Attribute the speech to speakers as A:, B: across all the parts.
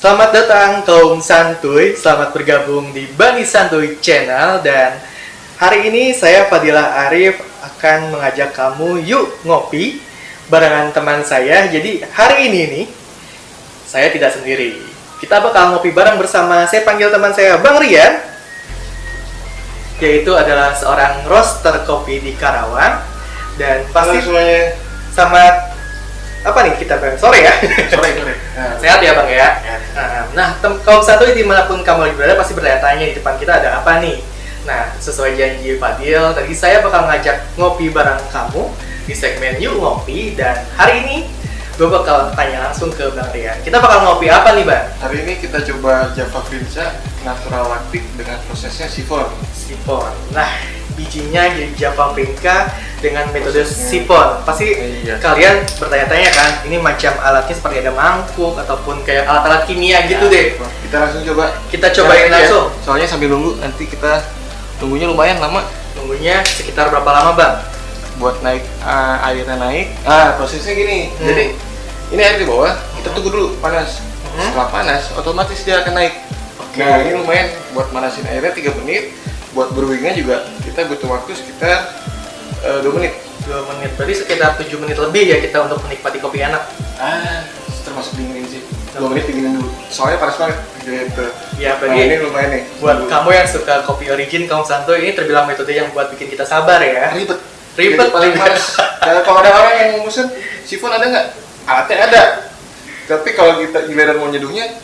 A: Selamat datang kaum santuy, selamat bergabung di Bani Santuy Channel. Dan hari ini saya Fadilah Arif akan mengajak kamu yuk ngopi barengan teman saya. Jadi hari ini nih saya tidak sendiri. Kita bakal ngopi bareng bersama, saya panggil teman saya Bang Rian, yaitu adalah seorang roaster kopi di Karawang. Dan pasti
B: semuanya.
A: sama apa nih kita bang? Sore ya?
B: Sore.
A: Sehat ya bang ya? Nah, kaum santuy dimanapun kamu lagi berada pasti bertanya-tanya di depan kita ada apa nih? Nah, sesuai janji Fadil, tadi saya bakal ngajak ngopi bareng kamu di segmen Yuk Ngopi. Dan hari ini gue bakal tanya langsung ke Bang Rian. Kita bakal ngopi apa nih bang?
B: Hari ini kita coba Java Vinca Natural Lactic dengan prosesnya sifon.
A: Sifon. Nah, bijinya jadi Java Vinca dengan metode sifon. Pasti
B: Iya.
A: kalian bertanya-tanya kan, ini macam alatnya seperti ada mangkuk ataupun kayak alat-alat kimia gitu deh.
B: Kita langsung coba.
A: Kita cobain
B: Caranya
A: langsung.
B: ya. Soalnya sambil nunggu nanti kita tunggunya lumayan lama
A: Tunggunya sekitar berapa lama bang?
B: buat naik airnya naik. Prosesnya gini. Jadi ini air di bawah, kita tunggu dulu panas. Setelah panas, otomatis dia akan naik.
A: Oke.
B: Nah, ini lumayan buat manasin airnya 3 menit. Buat brewingnya juga kita butuh waktu sekitar 2 menit.
A: 2 menit, berarti sekitar 7 menit lebih ya kita untuk menikmati kopi enak.
B: Termasuk dinginin sih. 2 menit dinginin dulu. Soalnya panas banget gitu.
A: Ya,
B: Nah,
A: berarti
B: ini lumayan nih.
A: buat kamu yang suka kopi origin, kaum santuy, ini terbilang metode yang buat bikin kita sabar ya.
B: Ribet.
A: Ribet
B: Jadi paling males. Kalau ada orang yang mau mesen sifon ada nggak? Alatnya ada. Tapi kalau kita giliran mau nyeduhnya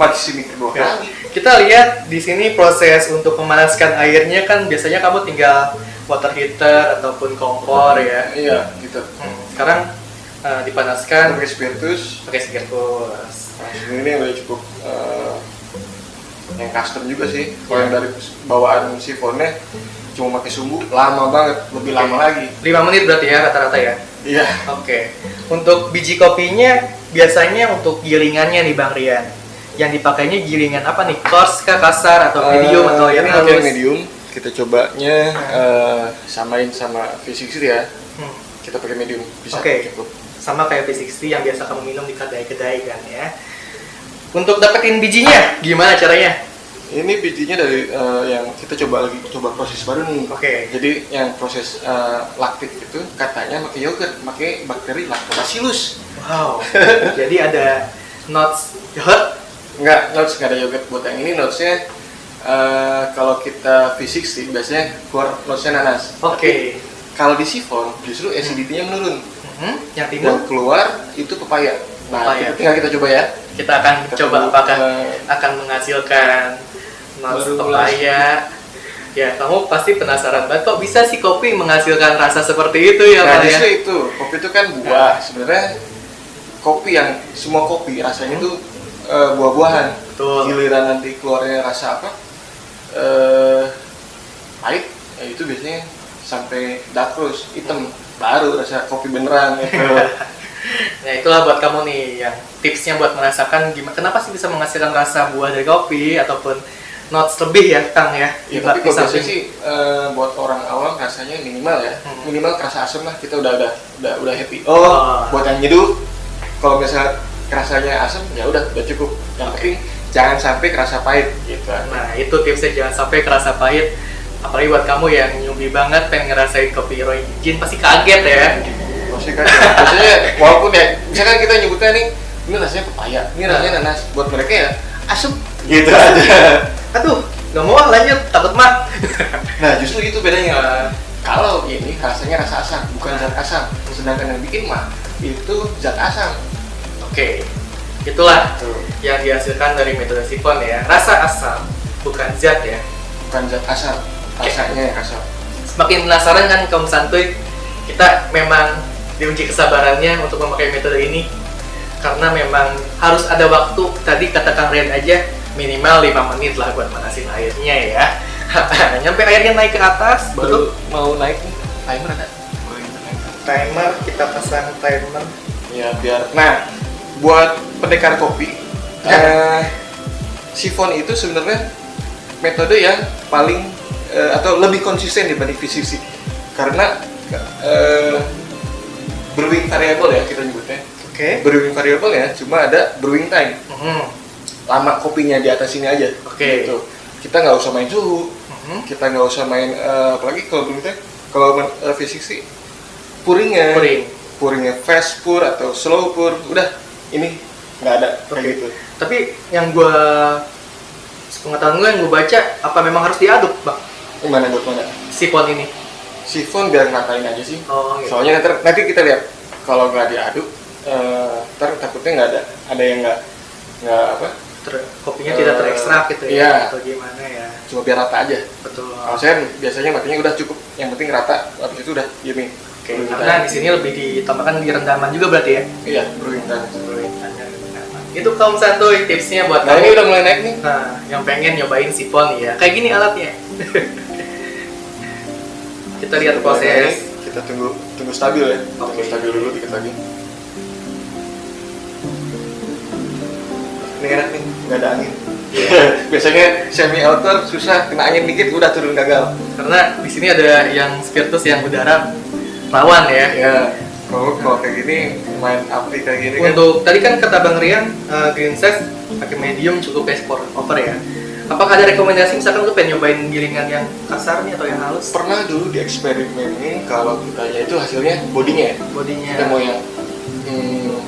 B: masih mikir 2
A: Ya.
B: kali.
A: Kita lihat di sini proses untuk memanaskan airnya kan biasanya kamu tinggal water heater ataupun kompor ya.
B: Iya, gitu.
A: Sekarang dipanaskan
B: Pakai spiritus.
A: pakai spiritus.
B: Nah, ini udah cukup yang custom juga sih. Kalau yang dari bawaan sifonnya cuma pakai sumbu lama banget, lebih lama lagi.
A: 5 menit berarti ya rata-rata ya.
B: Iya.
A: Oke. Untuk biji kopinya biasanya untuk gilingannya nih Bang Rian. Yang dipakainya gilingan apa nih? Coarse kah, kasar atau medium atau yang
B: ini pakai
A: halus?
B: medium. Kita cobanya samain sama V60 ya. Kita pakai medium bisa
A: Oke.
B: cukup.
A: Sama kayak V60 yang biasa kamu minum di kedai-kedai kan ya. Untuk dapetin bijinya gimana caranya?
B: Ini bijinya dari yang kita coba proses baru nih.
A: Oke.
B: Jadi yang proses laktik itu katanya pakai yogurt, pakai bakteri Lactobacillus.
A: Wow. Jadi ada notes yogurt.
B: Nggak ada yogurt buat yang ini. Notesnya kalau kita V60 biasanya keluar notesnya nanas.
A: Oke.
B: Kalau di sifon justru acidity-nya menurun.
A: Yang timbul
B: Dan keluar itu pepaya. Nah,
A: Pepaya.
B: tinggal kita coba ya.
A: kita akan
B: Kita
A: coba
B: tunggu,
A: apakah akan menghasilkan notes
B: baru
A: pepaya. Ya, kamu pasti penasaran banget kok bisa sih kopi menghasilkan rasa seperti itu ya,
B: Nah,
A: Pak ya?
B: justru itu kopi itu kan buah. Sebenarnya kopi yang semua kopi rasanya itu buah-buahan.
A: Betul.
B: Giliran nanti keluarnya rasa apa? Pahit. Ya itu biasanya sampai dark roast, hitam. Baru rasa kopi beneran gitu.
A: Nah, itulah buat kamu nih yang tipsnya buat merasakan gimana kenapa sih bisa menghasilkan rasa buah dari kopi ataupun notes lebih ya, Kang ya.
B: Ya, tapi kalau
A: samping-
B: biasanya sih buat orang awam rasanya minimal ya. Minimal kerasa asam lah, kita udah happy. Buat yang nyeduh, kalau misalnya rasanya asam ya udah cukup. Yang penting jangan sampai kerasa pahit gitu.
A: Nah, itu tipsnya, jangan sampai kerasa pahit. Apalagi buat kamu yang newbie banget pengen ngerasain kopi origin pasti kaget ya.
B: Masih kan biasanya walaupun ya misalkan kita nyebutnya nih ini rasanya pepaya, ini rasanya nanas, buat mereka ya asam gitu aja.
A: Aduh, nggak mau lanjut, takut mah.
B: Nah, justru itu bedanya. Kalau ini rasanya rasa asam, bukan zat asam. Sedangkan yang bikin mah itu zat asam.
A: Oke, itulah yang dihasilkan dari metode sifon ya. Rasa asam, bukan zat ya.
B: Bukan zat asam, rasanya yang asam.
A: Semakin penasaran kan kaum santuy, kita memang diuji kesabarannya untuk memakai metode ini. Karena memang harus ada waktu, tadi kata Kang Rian aja minimal 5 menit lah buat manasin airnya ya. Nyampe airnya naik ke atas,
B: Baru mau naik nih, timer ada?
A: timer, kita pasang timer.
B: Ya biar. Nah, buat pendekar kopi, sifon itu sebenarnya metode yang paling atau lebih konsisten dibanding V60 karena brewing variable ya kita nyebutnya.
A: Oke.
B: Brewing variable ya, cuma ada brewing time. lama kopinya di atas sini aja.
A: Oke.
B: Gitu. Kita nggak usah main suhu, kita nggak usah main apalagi kalau belum kalau fisik sih puringnya fast pour atau slow pour, udah ini nggak ada kayak gitu.
A: Tapi yang gue pengetahuan gue yang gue baca, apa memang harus diaduk, Bang?
B: Gimana buat mana?
A: Sifon ini?
B: Sifon biar ngatain aja sih.
A: Oh, gitu.
B: Soalnya nanti kita lihat kalau nggak diaduk, ntar takutnya nggak ada yang nggak apa?
A: Kopinya tidak terekstrak gitu ya?
B: Iya.
A: Atau gimana ya?
B: Cuma biar rata aja.
A: Betul.
B: Kalau saya biasanya makanya udah cukup, yang penting rata. Habis itu udah gini.
A: Oke. Karena di sini lebih ditambahkan di rendaman juga berarti ya?
B: Iya, brewing time.
A: Itu kaum santuy tipsnya buat
B: Nah,
A: kamu.
B: ini udah mulai naik nih.
A: Nah, yang pengen nyobain sifon ya. Kayak gini alatnya. Kita lihat proses.
B: Kita tunggu stabil ya.
A: Oke.
B: Tunggu stabil dulu dikit lagi. Ini enak nih, nggak ada angin. Biasanya semi outer susah, kena angin dikit udah turun gagal.
A: Karena di sini ada yang spiritus yang udara rawan ya.
B: Ya, kalau kayak gini main api kayak gini kan.
A: Untuk tadi kan kata Bang Rian, green size pakai medium cukup best pour over ya. Apakah ada rekomendasi misalkan lu pengen nyobain gilingan yang kasar nih atau yang halus?
B: Pernah dulu dieksperimenin kalau kitanya itu hasilnya bodinya ya.
A: Bodinya.
B: Kita mau yang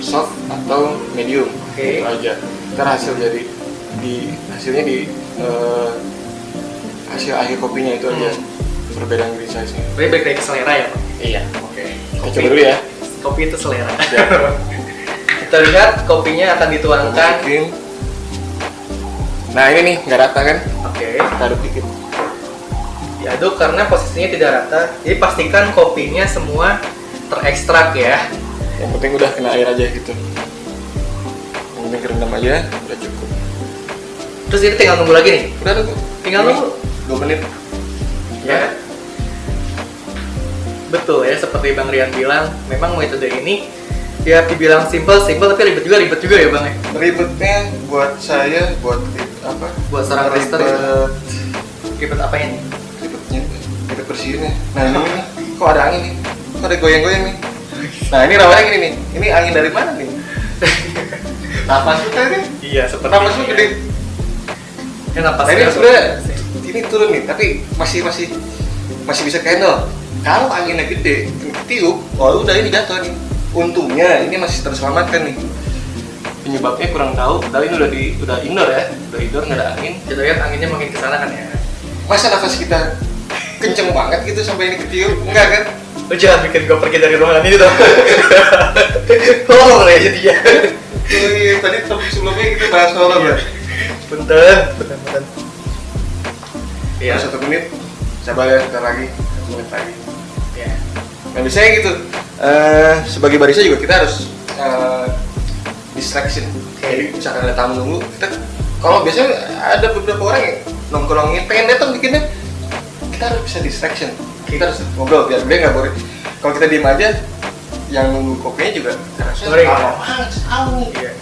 B: soft atau medium.
A: Oke.
B: Gitu aja. Ntar hasilnya di hasil akhir kopinya itu aja perbedaan green size-nya.
A: Berarti balik lagi ke selera ya, Pak?
B: Iya.
A: Oke.
B: Kita coba dulu ya.
A: Kopi itu selera.
B: Ya.
A: Kita lihat kopinya akan dituangkan.
B: Masukin. Nah ini nih nggak rata kan?
A: Oke.
B: Kita aduk dikit.
A: Diaduk karena posisinya tidak rata. Jadi pastikan kopinya semua terekstrak ya.
B: Yang penting udah kena air aja gitu. Yang penting kerendam aja, udah cukup.
A: Terus ini tinggal nunggu lagi nih.
B: Udah nunggu.
A: Tinggal nunggu.
B: 2 menit.
A: Ya. Betul ya, seperti Bang Rian bilang, memang metode ini ya dibilang simple tapi ribet juga ya Bang ya.
B: Ribetnya buat saya, buat apa?
A: Buat seorang roaster
B: ribet.
A: Ribet apa ini?
B: Ribet bersihinnya. Nah ini nih, kok ada angin nih? Kok ada goyang-goyang nih? Nah ini rawanya gini nih. Ini angin dari mana nih? Napas lu kan nih?
A: Iya, seperti
B: Napas lu gede.
A: Kenapa
B: Nah, ini sebenarnya ini turun nih, tapi masih bisa handle. Kalau anginnya gede, tiup, oh udah ini jatuh nih. Untungnya ini masih terselamatkan nih. Penyebabnya kurang tahu, tapi ini udah indoor ya, udah indoor nggak ada angin.
A: Kita lihat anginnya makin kesana kan ya.
B: Masa nafas kita kenceng banget gitu sampai ini ketiup? Enggak kan?
A: Lo jangan bikin gue pergi dari ruangan ini dong. Horor ya jadinya.
B: Tadi sebelumnya kita bahas horor ya.
A: Punten. Iya.
B: 1 menit, sabar ya, bentar lagi, 1 menit lagi.
A: Iya.
B: Nah biasanya gitu, sebagai barista juga kita harus distraction. Jadi misalkan ada tamu nunggu, kalau biasanya ada beberapa orang yang nongkrongin pengen datang bikinnya, kita harus bisa distraction. Kita harus ngobrol biar dia nggak boring. Kalau kita diem aja, yang nunggu kopinya juga
A: Boring. Iya.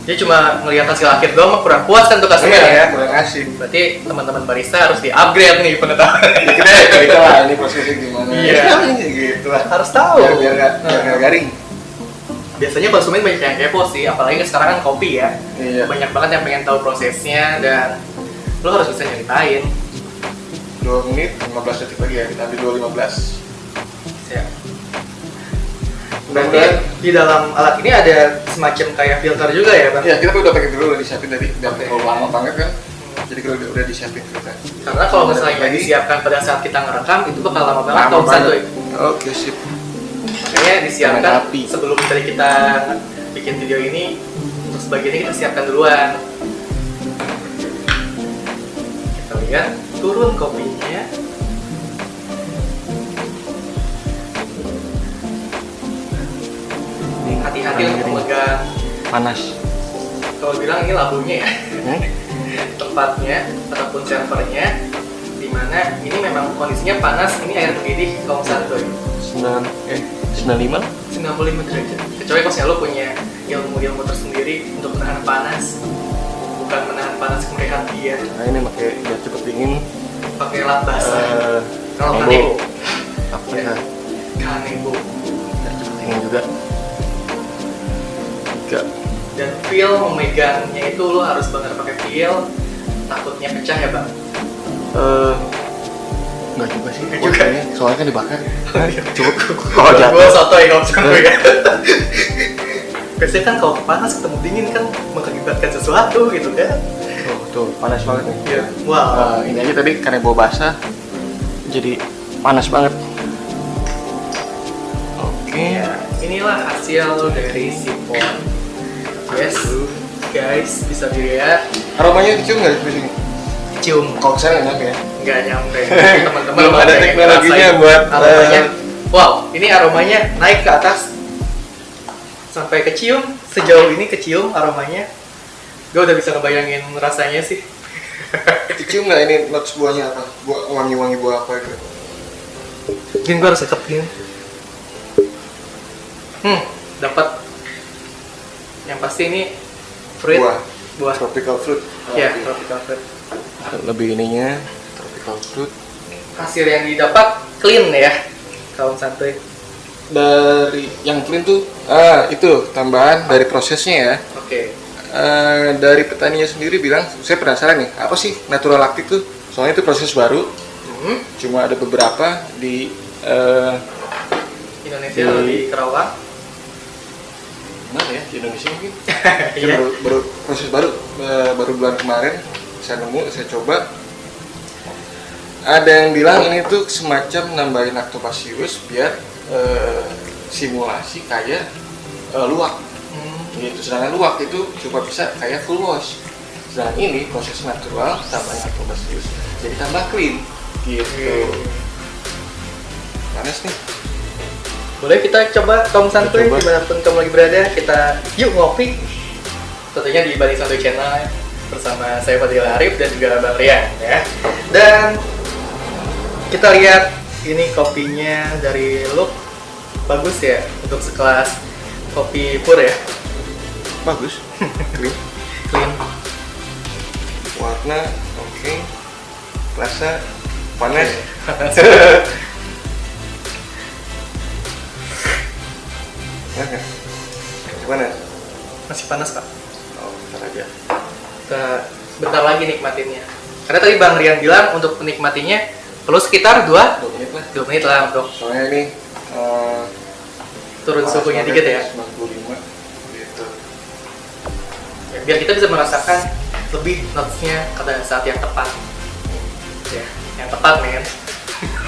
A: Dia cuma ngelihat hasil akhir doang, kurang puas kan tuh customer ya.
B: Kurang asik.
A: Berarti teman-teman barista harus di-upgrade nih pengetahuan.
B: Kita cerita lah ini prosesnya gimana.
A: Iya.
B: Gitu lah.
A: Harus tahu.
B: Biar nggak garing.
A: Biasanya konsumen banyak yang kepo sih, apalagi sekarang kan kopi ya.
B: Iya.
A: Banyak banget yang pengen tahu prosesnya dan lo harus bisa nyeritain.
B: 2 menit 15 detik lagi ya, kita ambil 2.15.
A: Ya. Berarti di dalam alat ini ada semacam kayak filter juga ya Bang?
B: Ya, kita udah pakai dulu, udah disiapin tadi. Biar kalau lama banget kan, jadi kalau udah disiapin kita.
A: Karena kalau misalnya disiapkan pada saat kita ngerekam, itu bakal lama banget kalau santuy.
B: Oke, sip.
A: Makanya disiapkan
B: Dengan api.
A: sebelum dari kita bikin video ini, untuk sebagiannya kita siapkan duluan. Kita lihat, turun kopinya. Hati-hati untuk memegang.
B: Panas.
A: Kalau bilang ini labunya ya, tempatnya ataupun servernya, dimana ini memang kondisinya panas. Ini air mendidih kaum santuy.
B: 95?
A: 95 derajat. Kecuali kalau lo punya ilmu tersendiri untuk menahan panas, bukan menahan panas kemerdekaan dia.
B: Nah ini pakai biar cepet dingin.
A: Pakai lap basah. Kalau kanebo.
B: Apa
A: Ya.
B: ya?
A: Kanebo.
B: Biar cepet dingin juga. 3.
A: Dan feel memegangnya itu lo harus benar pakai feel, takutnya pecah ya bang.
B: Enggak juga sih.
A: Enggak juga.
B: Soalnya kan dibakar. Coba
A: Kalau gue sotoy kalau sampai ya. Biasanya kan kalau panas ketemu dingin kan mengakibatkan sesuatu gitu kan.
B: Tuh panas banget nih.
A: Iya. Wow.
B: Ini aja tadi karena bawa basah, jadi panas banget. Oke.
A: Ya, inilah hasil dari sipon. Yes, guys, bisa dilihat.
B: Aromanya kecium nggak di sini?
A: Cium.
B: Kalau kesana nggak nyampe ya?
A: Nggak nyampe. Teman-teman
B: Belum ada
A: yang
B: teknologinya
A: ngerasain
B: buat,
A: aromanya. Wow, ini aromanya naik ke atas sampai kecium. Sejauh ini kecium aromanya. Gue udah bisa ngebayangin rasanya sih.
B: Kecium nggak ini notes buahnya apa? Buah wangi-wangi buah apa itu?
A: Mungkin gue harus sekepin. Dapat. Yang pasti ini fruit. Buah.
B: Tropical fruit.
A: Ya, tropical fruit.
B: Lebih ininya tropical fruit.
A: Hasil yang didapat clean ya, kaum santuy.
B: Dari yang clean tuh, itu tambahan dari prosesnya ya.
A: Oke.
B: Dari petaninya sendiri bilang, saya penasaran nih, apa sih natural lactic tuh? Soalnya itu proses baru, cuma ada beberapa di
A: Indonesia di Kerawang.
B: mana ya di Indonesia mungkin?
A: Iya.
B: baru proses baru bulan kemarin saya nemu, saya coba. Ada yang bilang ini tuh semacam nambahin lactobacillus biar simulasi kayak luwak. Gitu. Sedangkan luwak itu cuma bisa kayak full wash. Sedangkan ini proses natural tambahin lactobacillus jadi tambah clean. Gitu. Panas nih.
A: Boleh kita coba kaum santuy
B: Coba.
A: dimanapun kamu lagi berada, kita yuk ngopi. Tentunya di Bali Santuy Channel bersama saya Fadil Arif dan juga Bang Rian ya. Dan kita lihat ini kopinya dari look bagus ya untuk sekelas kopi pur ya.
B: Bagus. Clean.
A: Clean.
B: Warna oke. Rasa panas. Gimana?
A: Masih panas pak.
B: Oh, bentar aja.
A: Kita bentar lagi nikmatinnya. Karena tadi Bang Rian bilang untuk menikmatinya perlu sekitar 2
B: 2 menit lah.
A: menit lah untuk
B: Soalnya ini
A: turun suhunya dikit ya.
B: 95 gitu.
A: Ya, biar kita bisa merasakan lebih notes-nya pada saat yang tepat. Ya, yang tepat men.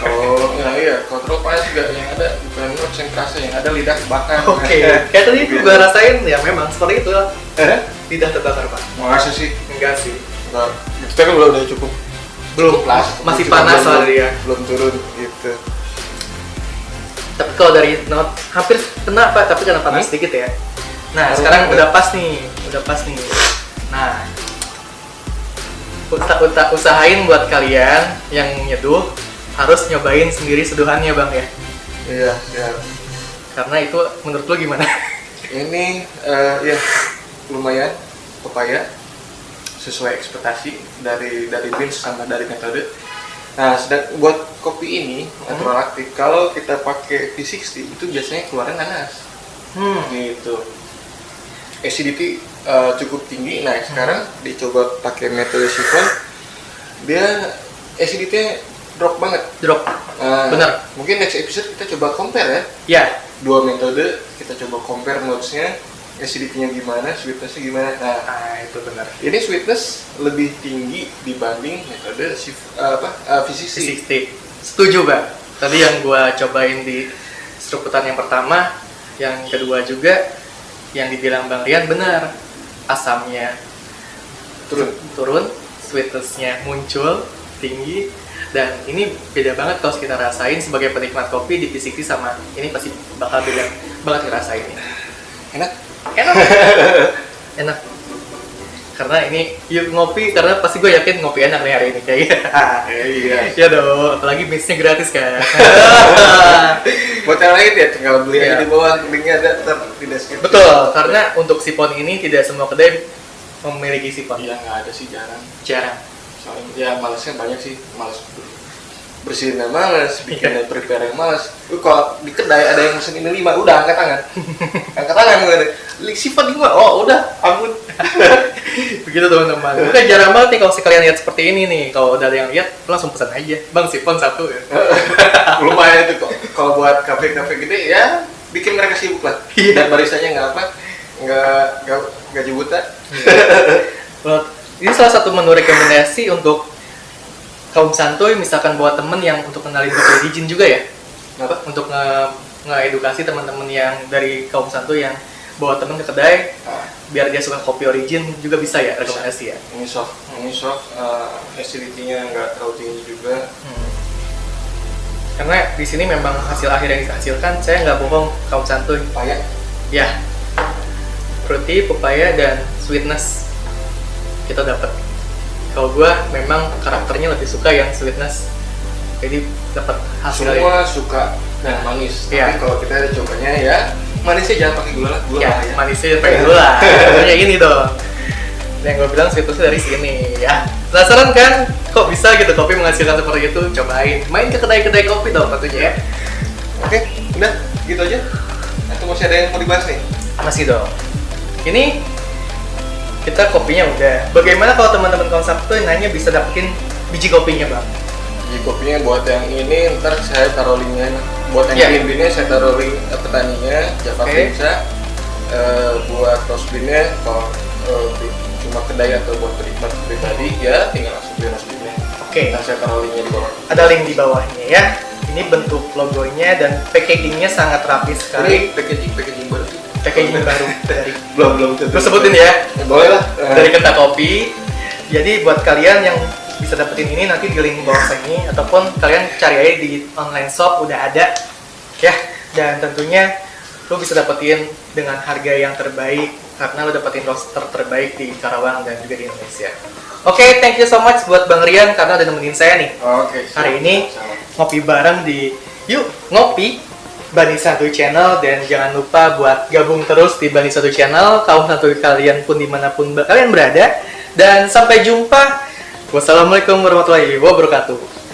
B: Oh, ya iya, kalau terlalu panas juga yang ada bukan notes yang kerasa, yang ada lidah kebakar.
A: Oke, kayak tadi gue rasain ya memang seperti itu lah. Lidah terbakar pak.
B: Masa sih?
A: Enggak sih.
B: Enggak. Itu kan udah cukup.
A: Belum,
B: Plus,
A: masih
B: cuma
A: panas
B: belum-
A: lah dia.
B: Belum turun gitu.
A: Tapi kalau dari note hampir kena pak, tapi kena panas sedikit ya. Nah,
B: Baru
A: sekarang
B: ada.
A: udah pas nih, Nah, usahain buat kalian yang nyeduh harus nyobain sendiri seduhannya bang ya.
B: Iya, ya.
A: Karena itu menurut lo gimana?
B: Ini ya lumayan pepaya sesuai ekspektasi dari beans sama dari metode. Nah, buat kopi ini natural lactic, kalau kita pakai V60 itu biasanya keluarnya nanas. Gitu. Acidity cukup tinggi. Nah, sekarang dicoba pakai metode sifon, dia acidity-nya drop banget.
A: Drop. Bener.
B: Mungkin next episode kita coba compare ya.
A: Ya.
B: Dua metode, kita coba compare notes-nya, acidity-nya gimana, sweetness-nya gimana.
A: Nah, itu benar.
B: Ini sweetness lebih tinggi dibanding metode V60.
A: V60. Setuju bang. Tadi yang gua cobain di seruputan yang pertama, yang kedua juga, yang dibilang Bang Rian benar. Asamnya turun, sweetness-nya muncul, tinggi. Dan ini beda banget kalau kita rasain sebagai penikmat kopi di V60 sama ini pasti bakal beda banget ngerasainnya.
B: Enak?
A: Enak. Enak. Karena ini yuk ngopi, karena pasti gue yakin ngopi enak nih hari ini kayaknya.
B: Iya.
A: Ya dong, apalagi bisnya gratis kan.
B: Buat yang lain ya tinggal beli aja
A: Iya.
B: di bawah, linknya ada ntar di deskripsi.
A: Betul, karena untuk sipon ini tidak semua kedai memiliki sipon.
B: Iya, nggak ada sih, jarang.
A: Jarang.
B: Soalnya ya malesnya banyak sih, males bersihinnya males, bikinnya prepare males. Kalau di kedai ada yang pesen ini 5, udah angkat tangan. Angkat tangan gue deh. Sifat 5, oh udah, ampun.
A: Begitu teman-teman. Bukan jarang banget nih kalau sekalian lihat seperti ini nih. Kalau udah ada yang lihat, langsung pesan aja. Bang, sifon 1 ya.
B: Lumayan itu kok. Kalau buat kafe-kafe gede ya bikin mereka sibuk lah. Dan barisanya nggak apa, nggak buta.
A: Well, ini salah satu menu rekomendasi untuk kaum santuy, misalkan buat temen yang untuk kenalin kopi origin juga ya.
B: Kenapa?
A: Untuk nge-edukasi teman-teman yang dari kaum santuy yang bawa temen ke kedai, biar dia suka kopi origin juga bisa ya, rekomendasi ya.
B: Ini soft, acidity-nya nggak terlalu tinggi juga.
A: Karena di sini memang hasil akhir yang dihasilkan, saya nggak bohong kaum santuy.
B: Paya?
A: Ya, fruity, pepaya, dan sweetness kita dapat. Kalau gua memang karakternya lebih suka yang sweetness, jadi dapat hasil.
B: Semua suka yang manis.
A: Iya.
B: Tapi kalau kita cobanya ya manisnya jangan pakai gula lah, gula
A: Ya,
B: bahaya.
A: manisnya pakai gula. Kayak ini dong. Yang gue bilang sweetnessnya dari sini ya. Penasaran kan? Kok bisa gitu kopi menghasilkan seperti itu? Cobain. Main ke kedai-kedai kopi dong tentunya ya.
B: Oke, udah gitu aja. Atau masih ada yang mau dibahas nih?
A: Masih dong. Ini kita kopinya udah. Bagaimana kalau teman-teman konsep tuh nanya bisa dapetin biji kopinya, Bang?
B: Biji kopinya buat yang ini ntar saya taruh linknya. Buat yang
A: Iya.
B: green-beannya saya taruh link petaninya, Java
A: Oke.
B: Pizza. Buat roast bean-nya kalau cuma kedai atau buat penikmat pribadi ya tinggal langsung beli roast bean-nya.
A: Oke.
B: Ntar saya taruh linknya di bawah.
A: Ada link di bawahnya ya. Ini bentuk logonya dan packagingnya sangat rapi sekali.
B: Ini packaging baru.
A: Packaging baru dari
B: Belum
A: gue sebutin ya.
B: Boleh lah.
A: Dari Kenta Kopi. Jadi buat kalian yang bisa dapetin ini nanti di link bawah sini ataupun kalian cari aja di online shop udah ada ya. Dan tentunya lo bisa dapetin dengan harga yang terbaik karena lo dapetin roster terbaik di Karawang dan juga di Indonesia. Oke, thank you so much buat Bang Rian karena udah nemenin saya nih
B: Oke.
A: hari ini ngopi bareng di Yuk Ngopi Bani Santuy Channel. Dan jangan lupa buat gabung terus di Bani Santuy Channel, kaum santuy kalian pun dimanapun kalian berada. Dan sampai jumpa. Wassalamualaikum warahmatullahi wabarakatuh.